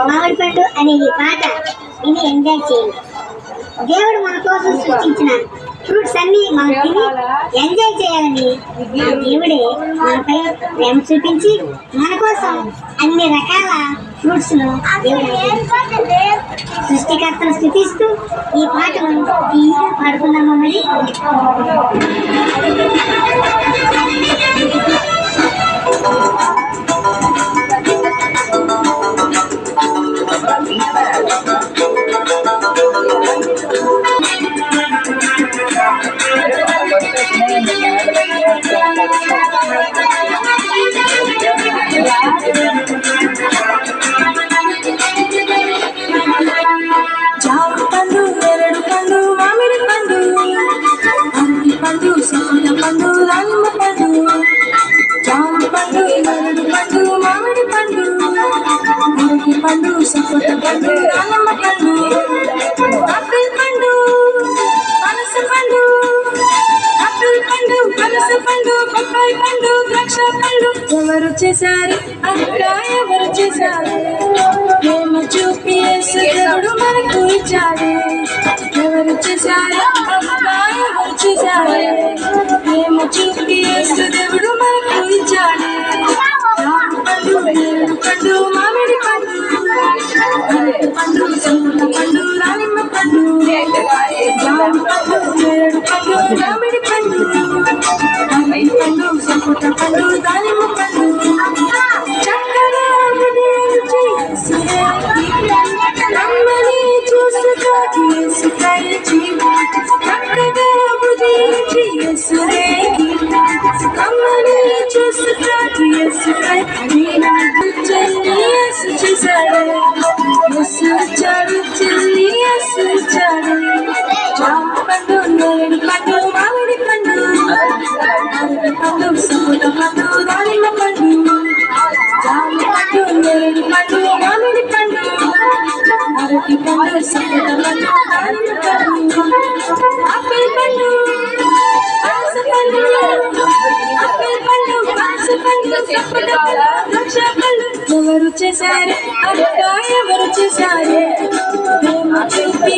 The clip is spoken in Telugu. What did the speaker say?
మామిడి పండు అనే ఈ పాట విని ఎంజాయ్ చేయండి. దేవుడు మన కోసం సృష్టించిన ఫ్రూట్స్ అన్ని మనం తిని ఎంజాయ్ చేయాలని ఆ దేవుడే మనపై ప్రేమ చూపించి మన కోసం అన్ని రకాల ఫ్రూట్స్ ను సృష్టికర్తను స్థుతిస్తూ ఈ పాటను తీయగా పాడుకున్నాము. మరి జామ పండు, ఎరడు పండు, మామిడి పండు, అరటి పండు, సపోటా పండు, దానిమ్మ పండు. జామ పండు, ఎరడు పండు, మామిడి పండు, అరటి పండు, సపోటా పండు, దానిమ్మ పండు. ఆపిల్ పండు, పనస పండు, ఆపిల్ పండు, పనస పండు, బొప్పాయి పండు, ద్రాక్ష పండు. ఎవరు చేశారు అక్క, ఎవరు చేశారు? ప్రేమ చూపి యేసు దేవుడు మనకు ఇచ్చాడే. ఎవరు చేశారు అక్క, ఎవరు చేశారు? ప్రేమ చూపి యేసు దేవుడు మనకు ఇచ్చాడే. పండు, ఎరుడు పండు, మామిడి పండు, అరటి పండు, సపోటా పండు, దానిమ్మ పండు. జామ పండు, ఎరుడు పండు, మామిడి పండు, అరటి పండు, సపోటా పండు, దానిమ్మ పండు. చక్కగా నమ్మని చూసుకో యేసుకై జీవం. చక్కగా బుధించి యేసునే గీతం. నమ్మని చూసుకో యేసుకై జీవం. చెల్లి యేసు చేశాడే, యేసు ఇచ్చాడు, చెల్లి యేసు ఇచ్చాడు. జామ పండు, నేరేడు పండు, మామిడి పండు, అరటి పండు, సపోటా పండు, దానిమ్మ పండు. జామ పండు, నేరేడు పండు, మామిడి పండు, అరటి పండు, సపోటా పండు, దానిమ్మ పండు. ఆపిల్ పండు, పనస పండు, ఆపిల్ పండు, పనస పండు, సపోటా పండు, ద్రాక్ష పండు. ఎవరు చేశారు అక్క, ఎవరు చేశారు? ప్రేమ చూపి